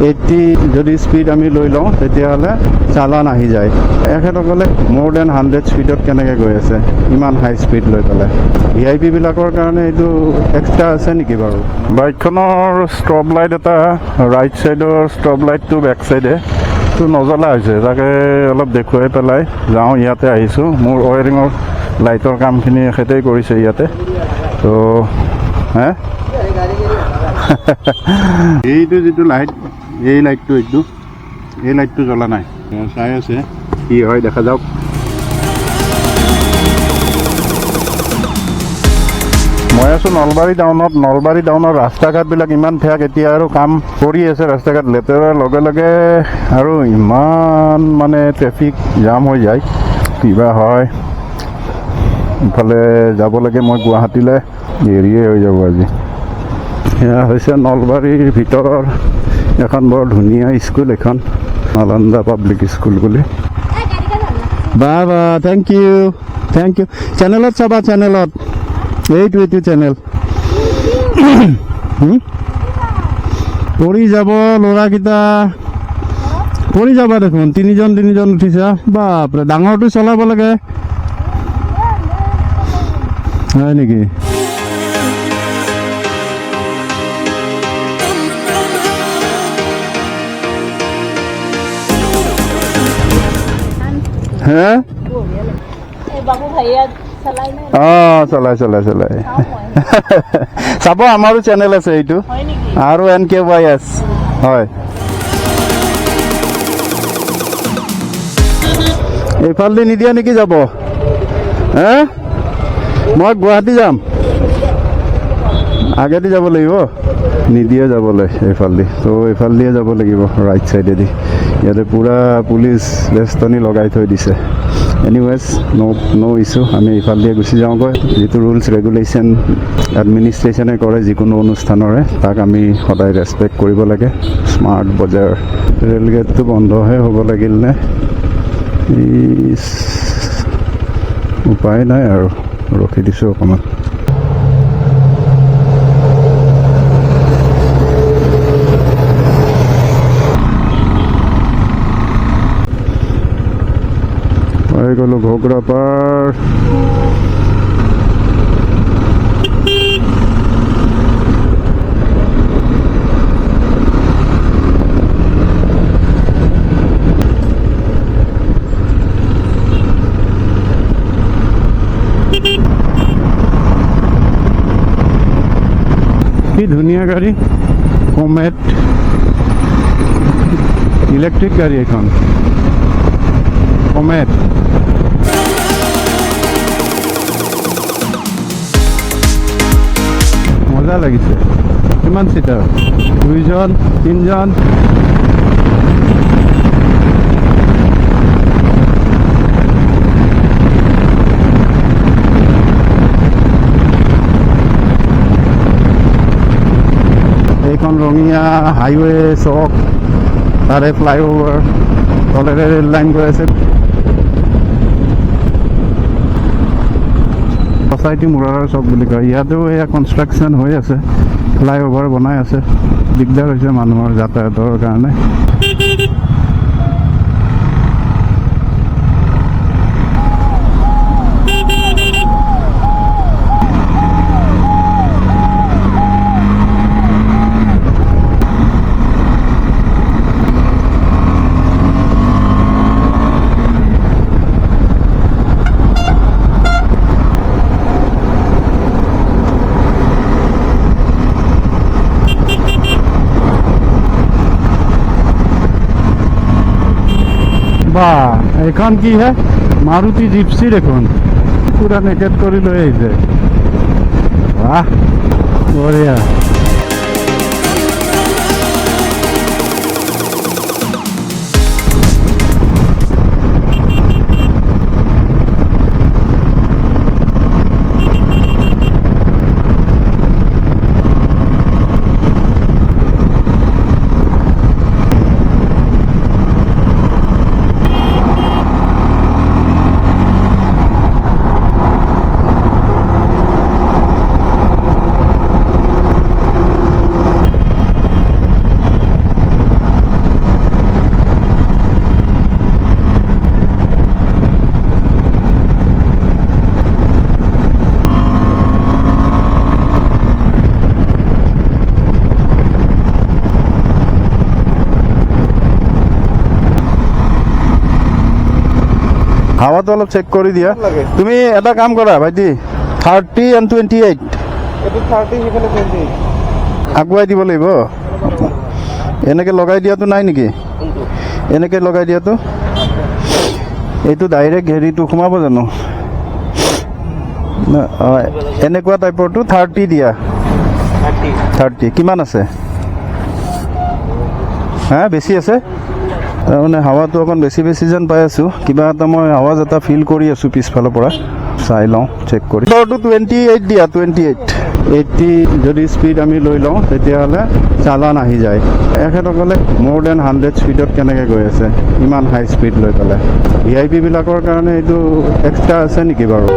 80 যদি স্পীড আমি লৈ লওঁ তেতিয়াহ'লে চালান আহি যায়। এখেতসকলে মোৰ দেন 100 স্পীডত কেনেকৈ গৈ আছে ইমান হাই স্পীড লৈ পেলাই? VIP বিলাকৰ কাৰণে এইটো এক্সট্ৰা আছে নেকি বাৰু? বাইকখনৰ ষ্টপ লাইট এটা ৰাইট চাইডৰ ষ্টপ লাইটটো বেক চাইডে টো নজ্বলা হৈছে, তাকে অলপ দেখুৱাই পেলাই যাওঁ। ইয়াতে আহিছোঁ, মোৰ ৱায়াৰিঙৰ লাইটৰ কামখিনি এখেতেই কৰিছে ইয়াতে। তো হে এইটো যিটো লাইট, এই লাইটটো এই লাইটটো জ্বলা নাই, চাই আছে কি হয় দেখা যাওক। মই আছোঁ নলবাৰী টাউনত। নলবাৰী টাউনৰ ৰাস্তা ঘাটবিলাক ইমান ঠেক, এতিয়া আৰু কাম কৰি আছে ৰাস্তা ঘাট লেতেৰাৰ লগে লগে আৰু ইমান মানে ট্ৰেফিক জাম হৈ যায়, কিবা হয়। ইফালে যাব লাগে মই গুৱাহাটীলৈ, দেৰিয়ে হৈ যাব আজি। এয়া হৈছে নলবাৰীৰ ভিতৰৰ এখন বৰ ধুনীয়া স্কুল, এখন নালন্দা পাব্লিক স্কুল বুলি। বা থেংক ইউ চেনেলত চাবা, চেনেলত এইটো চেনেল পৰি যাব ল'ৰাকেইটা, পৰি যাবা দেখোন। তিনিজন উঠিছা, বাপৰে ডাঙৰটো চলাব লাগে হয় নেকি? হে চলাই চাব, আমাৰো চেনেল আছে এইটো RONKY হয়। এইফালে নিদিয়া নেকি যাব? হে মই গুৱাহাটী যাম, আগেদি যাব লাগিব, নিদিয়ে যাবলৈ এইফালেদি। তো এইফালেদিয়ে যাব লাগিব ৰাইট চাইডেদি। ইয়াতে পূৰা পুলিচ বেষ্টনী লগাই থৈ দিছে। এনিৱেজ ন' ইছ্যু, আমি এইফালেদিয়ে গুচি যাওঁগৈ। যিটো ৰুলছ ৰেগুলেশ্যন এডমিনিষ্ট্ৰেশ্যনে কৰে যিকোনো অনুষ্ঠানৰে, তাক আমি সদায় ৰেচপেক্ট কৰিব লাগে। স্মাৰ্ট বজাৰ ৰেলগেটটো বন্ধহে হ'ব লাগিল নে? উপায় নাই আৰু, ৰখি দিছোঁ অকণমান। পাই গ'লোঁ ঘগ্ৰাপাৰ। কি ধুনীয়া গাড়ী, কমেট ইলেক্ট্ৰিক গাড়ী এখন, কমেট। মজা লাগিছে। কিমান চিটাৰ? 2জন 3জন। এইখন ৰঙিয়া হাইৱে চক, তাৰে ফ্লাইঅভাৰ, তলেৰে ৰেল লাইন গৈ আছে। ছ'চাইটি মুৰাৰৰ চক বুলি কয়। ইয়াতেও এয়া কনষ্ট্ৰাকশ্যন হৈ আছে, ফ্লাইঅভাৰ বনাই আছে, দিগদাৰ হৈছে মানুহৰ যাতায়াতৰ কাৰণে। বাহ, এখন কি হে? মাৰুতি জিপসি দেখোন, পুৰা নেকেট কৰি লৈ আহিছে। বাহ বঢ়িয়া। হাৱাটো অলপ চেক কৰি দিয়া তুমি এটা কাম কৰা ভাইটি 30 and 28 এইটো 30 সিফালে 28 আগুৱাই দিব লাগিব এনেকৈ লগাই দিয়াটো নাই নেকি এনেকৈ লগাই দিয়াটো এইটো ডাইৰেক্ট হেৰিটো সোমাব জানো এনেকুৱা টাইপৰটো 30 দিয়া 30 কিমান আছে হা বেছি আছে তাৰমানে হাৱাটো অকণ বেছি বেছি যেন পাই আছোঁ কিবা এটা মই আৱাজ এটা ফিল কৰি আছোঁ পিছফালৰ পৰা চাই লওঁ চেক কৰি 28 দিয়া 28 80 যদি স্পীড আমি লৈ লওঁ তেতিয়াহ'লে চালান আহি যায় এখেতসকলে মোৰ দেন 100 স্পীডত কেনেকৈ গৈ আছে ইমান হাই স্পীড লৈ পেলাই VIP বিলাকৰ কাৰণে এইটো এক্সট্ৰা আছে নেকি বাৰু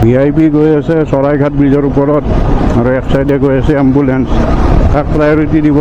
VIP গৈ আছে চৰাইঘাট ব্ৰিজৰ ওপৰত আৰু এক চাইডে গৈ আছে এম্বুলেন্স তাক প্ৰায়ৰিটি দিব